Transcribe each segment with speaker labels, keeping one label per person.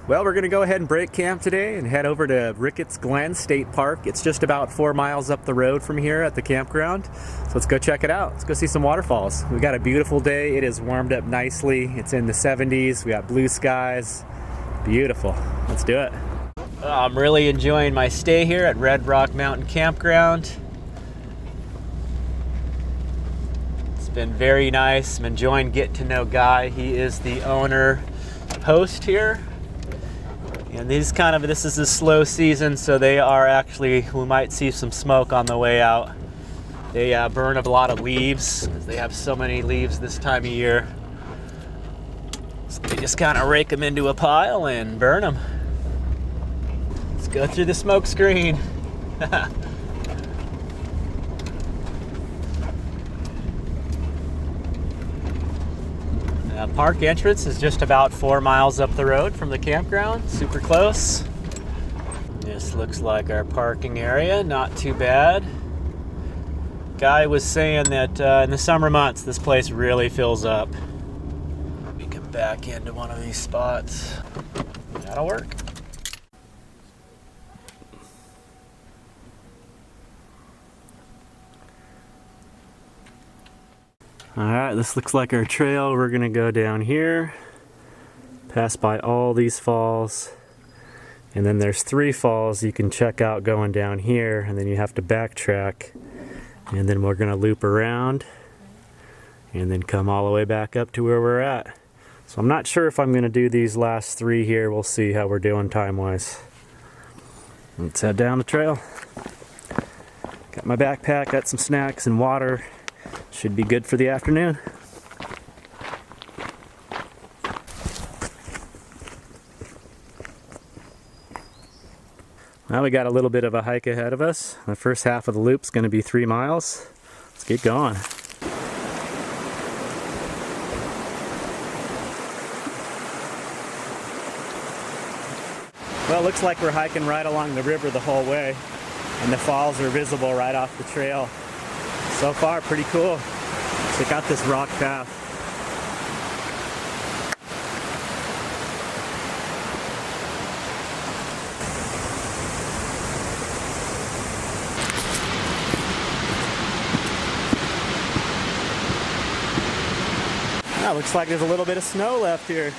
Speaker 1: Well, we're going to go ahead and break camp today and head over to Ricketts Glen State Park. It's just about 4 miles up the road from here at the campground. So let's go check it out. Let's go see some waterfalls. We've got a beautiful day. It is warmed up nicely. It's in the 70s. We got blue skies. Beautiful. Let's do it. I'm really enjoying my stay here at Red Rock Mountain Campground. It's been very nice. I'm enjoying getting to know Guy. He is the owner host here. And this is a slow season, so they are actually, we might see some smoke on the way out. They burn a lot of leaves, because they have so many leaves this time of year. So they just kind of rake them into a pile and burn them. Let's go through the smoke screen. Park entrance is just about 4 miles up the road from the campground, super close. This looks like our parking area, not too bad. Guy was saying that in the summer months this place really fills up. We can back into one of these spots. That'll work. Alright, this looks like our trail. We're gonna go down here, pass by all these falls, and then there's 3 falls you can check out going down here, and then you have to backtrack, and then we're gonna loop around and then come all the way back up to where we're at. So I'm not sure if I'm gonna do these last 3 here. We'll see how we're doing time-wise. Let's head down the trail. Got my backpack, got some snacks and water. Should be good for the afternoon. Now we got a little bit of a hike ahead of us. The first half of the loop's going to be 3 miles. Let's get going. Well, it looks like we're hiking right along the river the whole way, and the falls are visible right off the trail. So far, pretty cool. Check out this rock path. Now, looks like there's a little bit of snow left here.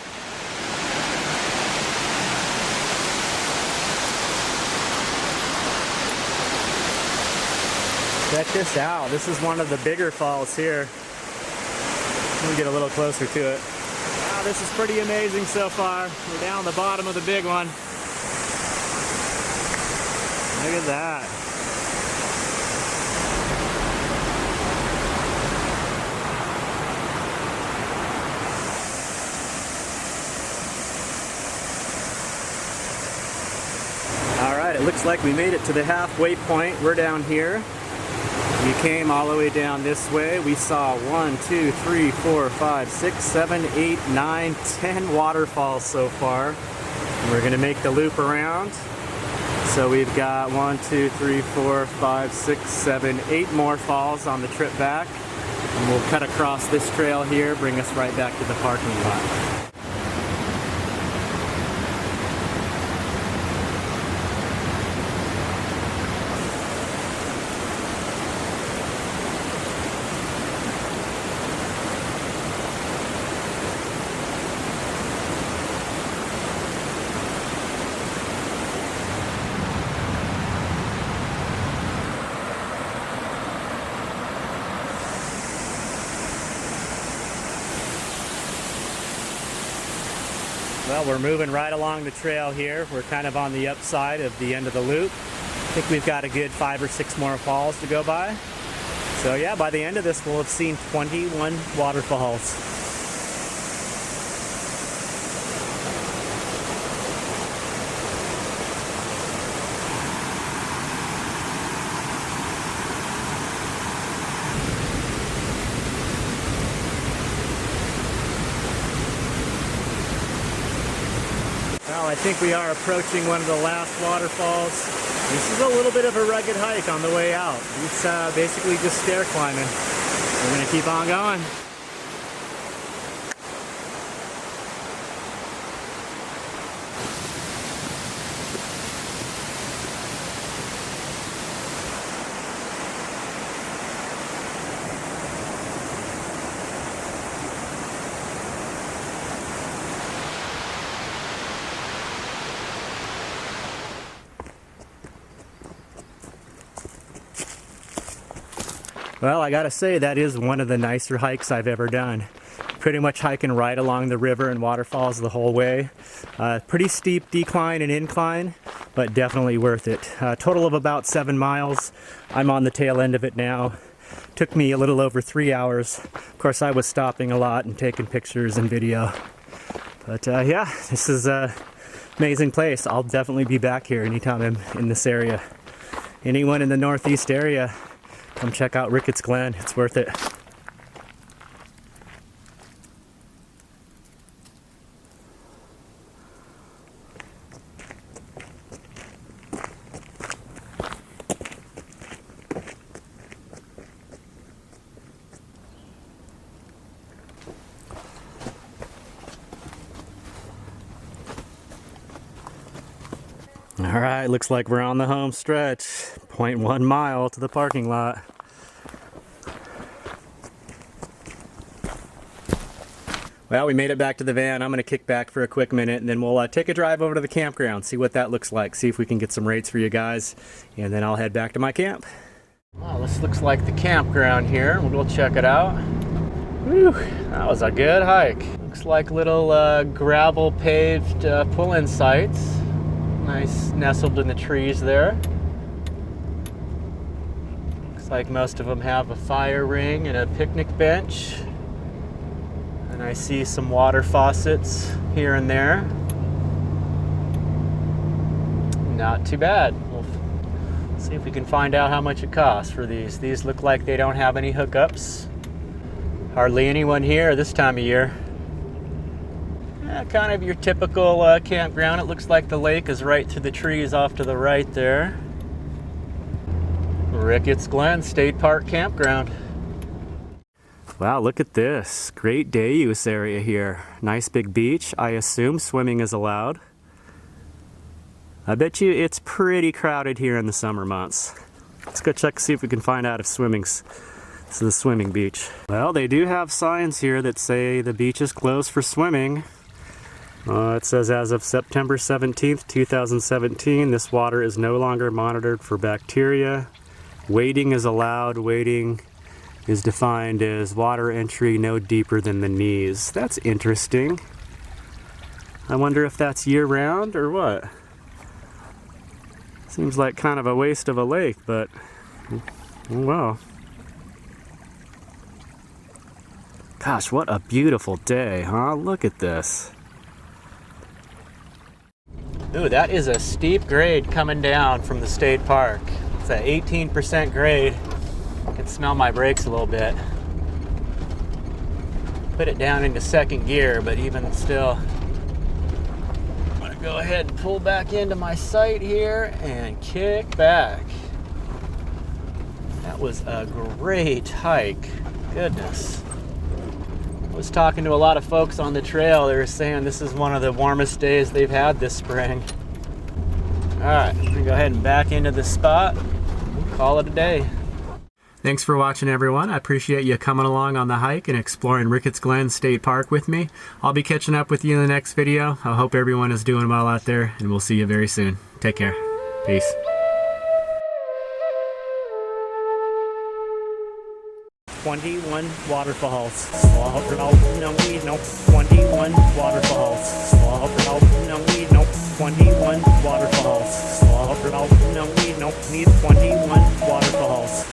Speaker 1: Check this out. This is one of the bigger falls here. Let me get a little closer to it. Wow, this is pretty amazing so far. We're down the bottom of the big one. Look at that. All right, it looks like we made it to the halfway point. We're down here. We came all the way down this way. We saw 1, 2, 3, 4, 5, 6, 7, 8, 9, 10 waterfalls so far. And we're gonna make the loop around. So we've got 1, 2, 3, 4, 5, 6, 7, 8 more falls on the trip back. And we'll cut across this trail here, bring us right back to the parking lot. Well, we're moving right along the trail here. We're kind of on the upside of the end of the loop. I think we've got a good 5 or 6 more falls to go by. So yeah, by the end of this, we'll have seen 21 waterfalls. Well, I think we are approaching one of the last waterfalls. This is a little bit of a rugged hike on the way out. It's basically just stair climbing. We're going to keep on going. Well, I gotta say, that is one of the nicer hikes I've ever done. Pretty much hiking right along the river and waterfalls the whole way. Pretty steep decline and incline, but definitely worth it. Total of about 7 miles. I'm on the tail end of it now. Took me a little over 3 hours. Of course, I was stopping a lot and taking pictures and video. But yeah, this is an amazing place. I'll definitely be back here anytime I'm in this area. Anyone in the northeast area, come check out Ricketts Glen. It's worth it. All right, looks like we're on the home stretch. 0.1 mile to the parking lot. Well, we made it back to the van. I'm going to kick back for a quick minute, and then we'll take a drive over to the campground, see what that looks like, see if we can get some rates for you guys, and then I'll head back to my camp. Well, this looks like the campground here. We'll go check it out. Whew, that was a good hike. Looks like little gravel paved pull-in sites. Nice nestled in the trees there. Looks like most of them have a fire ring and a picnic bench. And I see some water faucets here and there. Not too bad. We'll see if we can find out how much it costs for these. These look like they don't have any hookups. Hardly anyone here this time of year. Kind of your typical campground. It looks like the lake is right through the trees off to the right there. Ricketts Glen State Park Campground. Wow, look at this. Great day use area here. Nice big beach. I assume swimming is allowed. I bet you it's pretty crowded here in the summer months. Let's go check, see if we can find out if swimming's... This is the swimming beach. Well, they do have signs here that say the beach is closed for swimming. It says as of September 17th, 2017, this water is no longer monitored for bacteria. Wading is allowed. Wading is defined as water entry no deeper than the knees. That's interesting. I wonder if that's year-round or what. Seems like kind of a waste of a lake, but oh well. Gosh, what a beautiful day, huh? Look at this. Ooh, that is a steep grade coming down from the state park. It's an 18% grade. I can smell my brakes a little bit. Put it down into second gear, but even still, I'm gonna go ahead and pull back into my sight here and kick back. That was a great hike. Goodness. I was talking to a lot of folks on the trail. They were saying this is one of the warmest days they've had this spring. All right, I'm gonna go ahead and back into the spot. We'll call it a day. Thanks for watching, everyone. I appreciate you coming along on the hike and exploring Ricketts Glen State Park with me. I'll be catching up with you in the next video. I hope everyone is doing well out there, and we'll see you very soon. Take care. Peace. 21 waterfalls. 21 waterfalls. 21 waterfalls. 21